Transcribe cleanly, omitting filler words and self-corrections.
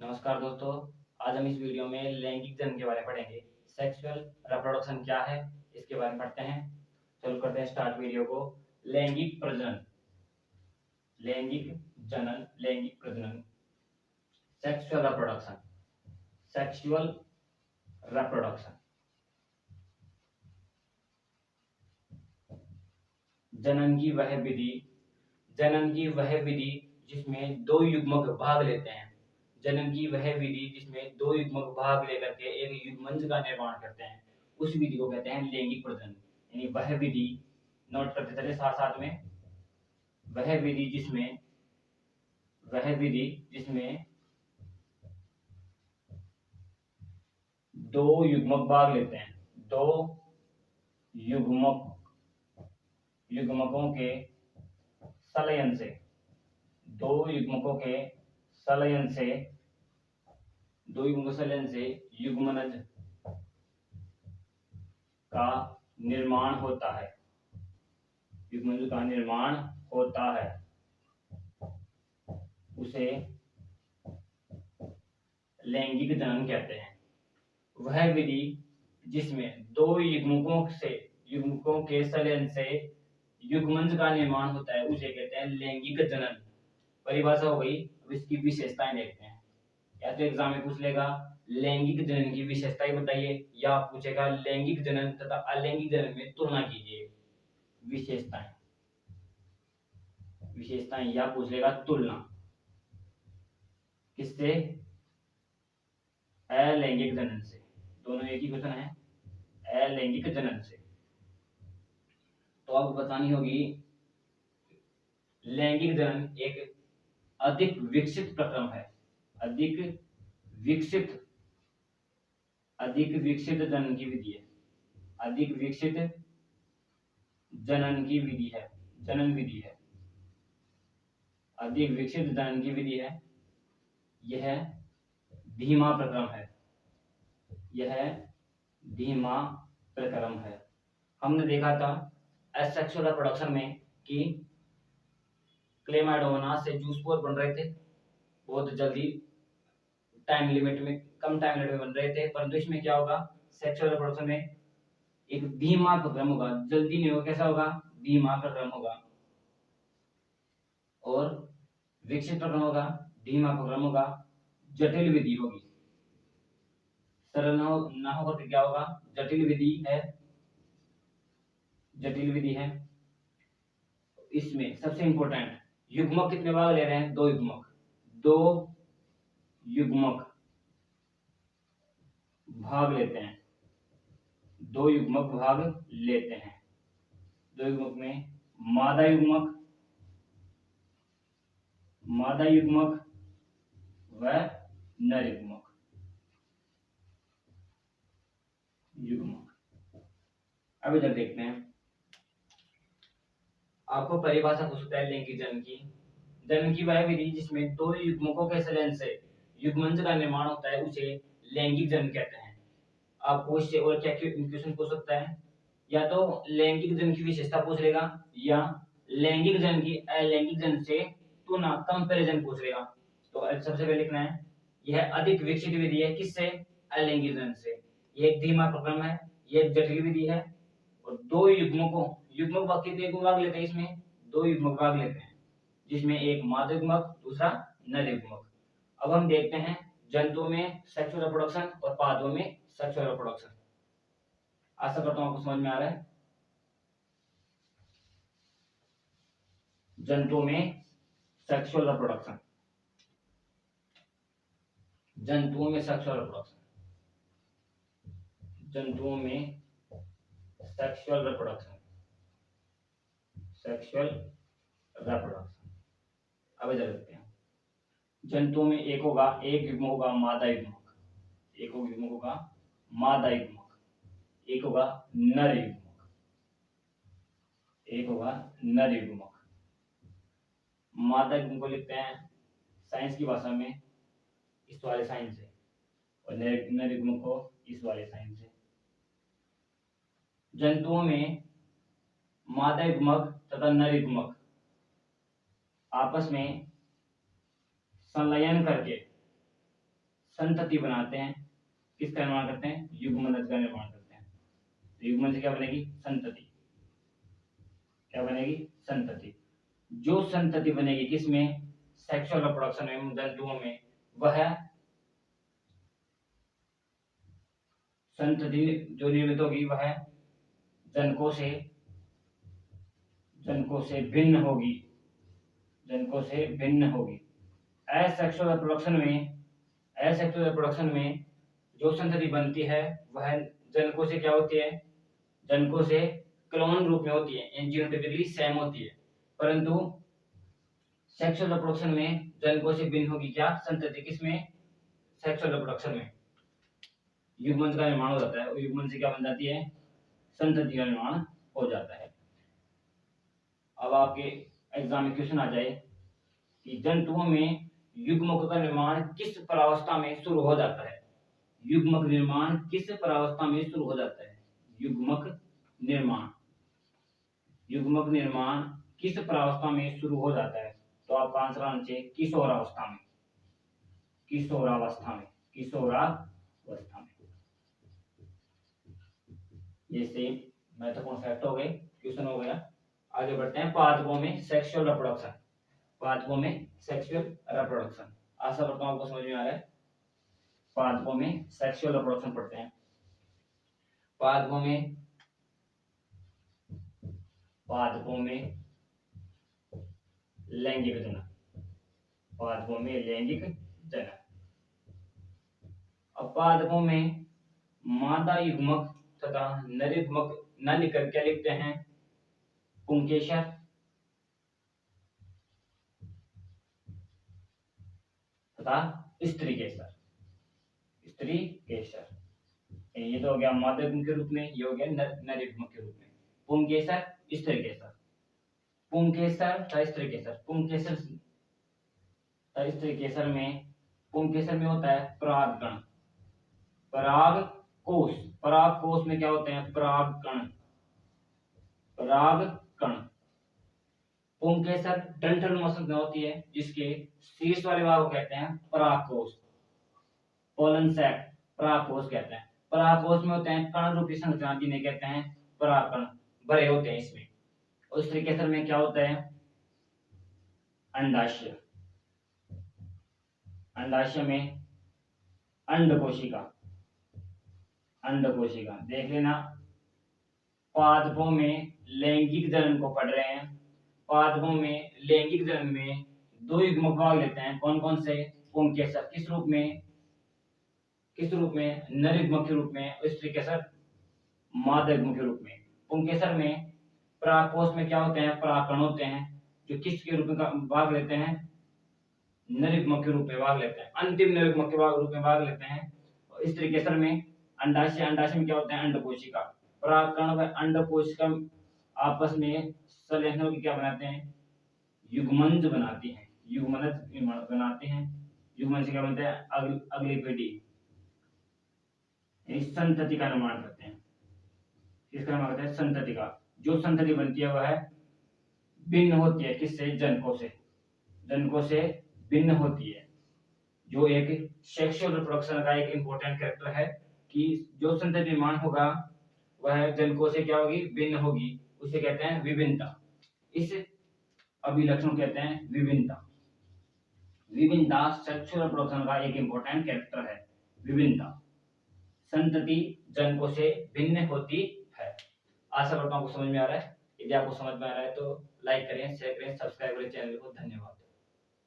नमस्कार दोस्तों। आज हम इस वीडियो में लैंगिक जन्म के बारे में पढ़ेंगे। सेक्सुअल रिप्रोडक्शन क्या है इसके बारे में पढ़ते हैं। चलो करते हैं स्टार्ट वीडियो को। लैंगिक प्रजनन, लैंगिक जनन, लैंगिक प्रजनन। Sexual reproduction, sexual reproduction. जनन की वह विधि, जनन की वह विधि जिसमें दो युग्मक भाग लेते हैं। जनन की वह विधि जिसमें दो युग्मक भाग लेकर के एक युग्मंज का निर्माण करते हैं, उस विधि को कहते हैं लैंगिक प्रजनन। यानी वह विधि, नोट करते चले साथ साथ में, वह विधि जिसमें, वह विधि जिसमें दो युग्मक भाग लेते हैं, दो युग्मकों के संलयन से, दो युग्मकों के संलयन से, दो युग्मकों के संलयन से युग्मनज का निर्माण होता है, युग्मनज का निर्माण होता है, उसे लैंगिक जनन कहते हैं। वह विधि जिसमें दो युग्मकों के संलयन से युग्मनज का निर्माण होता है उसे कहते हैं लैंगिक जनन। परिभाषा हो गई। अब इसकी विशेषताएं देखते हैं। या तो एग्जाम में पूछ लेगा लैंगिक जनन की विशेषताएं बताइए, या पूछेगा लैंगिक जनन तथा अलैंगिक जनन में तुलना कीजिए। विशेषताएं, विशेषताएं या पूछ लेगा तुलना किससे? अलैंगिक जनन से। दोनों एक ही क्वेश्चन है, अलैंगिक जनन से। तो आपको बतानी होगी लैंगिक जनन एक अधिक विकसित प्रक्रम है, अधिक विकसित जनन की विधि है, अधिक विकसित जनन की विधि है, जनन विधि है, अधिक विकसित जनन की विधि है। यह धीमा प्रक्रम है, यह धीमा प्रक्रम है। हमने देखा था एसेक्सुअल रिप्रोडक्शन में कि क्लेमाइडोमोनास से जूस्पोर बन रहे थे, बहुत जल्दी टाइम लिमिट में, कम टाइम लिमिट में बन रहे थे। परंतु इसमें क्या होगा, सेक्सुअल रिप्रोडक्शन में एक धीमा प्रक्रम होगा, जल्दी नहीं होगा। कैसा होगा? धीमा प्रक्रम होगा। और विकसित प्रक्रम होगा, धीमा प्रक्रम होगा, जटिल विधि होगी। सरल ना होकर के क्या होगा? जटिल विधि है, जटिल विधि है। इसमें सबसे इंपॉर्टेंट, युग्मक कितने भाग ले रहे हैं? दो युग्मक, दो युग्मक भाग लेते हैं, दो युग्मक भाग लेते हैं। दो युग्मक में मादा युग्मक, मादा युग्मक व नर युग्मक, अब इधर देखते हैं। आपको परिभाषा पूछ सकता है लैंगिक जनन की। जनन की वह विधि जिसमें दो युग्मकों के संलयन से युग्मनज का निर्माण होता है उसे लैंगिक जनन कहते हैं। आपको इससे और क्या क्वेश्चन पूछ सकता है? या तो लैंगिक जनन की विशेषता पूछ लेगा, या लैंगिक जनन की अलैंगिक जनन से तुलना, कंपैरिजन पूछ लेगा। तो सबसे पहले लिखना है यह अधिक विकसित विधि है। किससे? अलैंगिक जनन से। यह एक धीमा प्रक्रम है, यह एक जटिल विधि है। और दो युग्मक भाग कितने भाग लेते हैं? इसमें दो युग्मक भाग लेते हैं, जिसमें एक मादा युग्मक, दूसरा नर युग्मक। अब हम देखते हैं जंतुओं में सेक्सुअल रिप्रोडक्शन और पादपों में सेक्सुअल रिप्रोडक्शन। आशा करता हूं आपको समझ में आ रहा है। जंतुओं में सेक्सुअल रिप्रोडक्शन, जंतुओं में सेक्सुअल रिप्रोडक्शन, जंतुओं में सेक्सुअल रिप्रोडक्शन, सेक्सुअल रिप्रोडक्शन। अब इधर देखते हैं। जंतुओं में एक युग्म होगा मादा युग्मक, एक युग्म होगा मादा युग्मक, एक होगा नर युग्मक, एक होगा नर युग्मक। मादा युग्म को लिखते हैं साइंस की भाषा में इस वाले साइन से, और नर युग्म को इस वाले साइन से। जंतुओं में मादा युग्मक तथा नर युग्मक आपस में संलयन करके संतति बनाते हैं, किसका निर्माण करते हैं, युग्मनज का निर्माण करते हैं। तो युग्मन से क्या बनेगी, संतति। क्या बनेगी, संतति। जो संतति बनेगी किसमें, सेक्सुअल रिप्रोडक्शन में, जंतुओं में, वह संतति जो निर्मित होगी वह जनकों से भिन्न होगी, जनकों से भिन्न होगी। एसेक्सुअल रिप्रोडक्शन में जो संतति बनती है वह जनकों से क्या होती है, जनकों से क्लोन रूप में होती है, जीनोटाइपिकली सेम होती है। परंतु सेक्सुअल रिप्रोडक्शन में जनकों से भिन्न होगी क्या, संतति। किसमें, सेक्सुअल रिप्रोडक्शन में युग्मन का निर्माण हो जाता है और युग्मन से क्या बन जाती है, संतति का निर्माण हो जाता है। अब आपके एग्जाम में क्वेश्चन आ जाए कि जंतुओं में युग्मक का निर्माण किस परावस्था में शुरू हो जाता है, युग्मक निर्माण किस परावस्था में शुरू हो जाता है, युग्मक निर्माण किस परावस्था में शुरू हो जाता है। तो आपका आंसर आना चाहिए किशोरावस्था में, किशोरावस्था में। ये सेम महत्वपूर्ण फैक्ट हो गए, क्वेश्चन हो गया। आगे बढ़ते हैं, पादपों में सेक्सुअल रिप्रोडक्शन। आशा करता हूं आपको समझ में आ रहा है। पादपों में सेक्सुअल रिप्रोडक्शन पढ़ते हैं। पादपों में लैंगिक जनन। अब पादपों में मादा युग्मक तथा नर युग्मक न लिखकर क्या लिखते हैं, पुंकेसर तथा स्त्री केसर। ये तो हो गया मादा युग्म के रूप में, ये हो गया नर युग्म के रूप में। पुंकेसर, स्त्री केसर। पुंकेसर तथा स्त्री केसर। पुंकेसर में होता है परागकण, परागकोश में क्या होते हैं, परागकण। पुंकेसर डंठल संरचना होती है जिसके शीर्ष वाले भाग को कहते हैं परागकोश, पोलन सैक परागकोश कहते हैं। परागकोश में होते हैं कण रूपी संरचना जिन्हें कहते हैं परागकण, भरे होते हैं इसमें। और इस केसर में क्या होता है, अंडाशय। अंडाशय में अंडकोशिका देख लेना। पादपों में लैंगिक जनन को पढ़ रहे हैं। पादपों में लैंगिक जनन में दो युग्मक भाग लेते हैं, कौन कौन से, पुंकेसर किस रूप में, नर युग्मक के रूप में, और स्त्री केसर मादा युग्मक के रूप में। पुंकेसर में परागकोश में क्या होते हैं, परागकण होते हैं जो किस के रूप में भाग लेते हैं, नर युग्मक के रूप में भाग लेते हैं, अंतिम नर युग्मक के रूप में भाग लेते हैं। और स्त्री केसर में अंडाशय में क्या होते हैं, अंडकोशिका। परागकण व अंडकोशिका आपस में संलग्न होकर क्या बनाते हैं, युग्मनज बनाते हैं, युग्मन से क्या बनता है, अगली पीढ़ी, संतति का निर्माण करते हैं। किसका निर्माण करते हैं, संतति का। जो संतति बनती है वह भिन्न होती है, किससे, जनकों से भिन्न होती है। जो एक सेक्सुअल रिप्रोडक्शन का एक इंपॉर्टेंट कैरेक्टर है कि जो संतति निर्माण होगा वह जनकों से क्या होगी, भिन्न होगी, उसे कहते हैं विभिन्नता। इस अभिलक्षण को कहते हैं विभिन्नता। सेक्सुअल रिप्रोडक्शन का एक इंपॉर्टेंट कैरेक्टर है, विभिन्नता। संतति जनकों से भिन्न होती है। आशा करता हूं आपको समझ में आ रहा है। यदि आपको समझ में आ रहा है तो लाइक करें, शेयर करें, सब्सक्राइब करें चैनल को। धन्यवाद।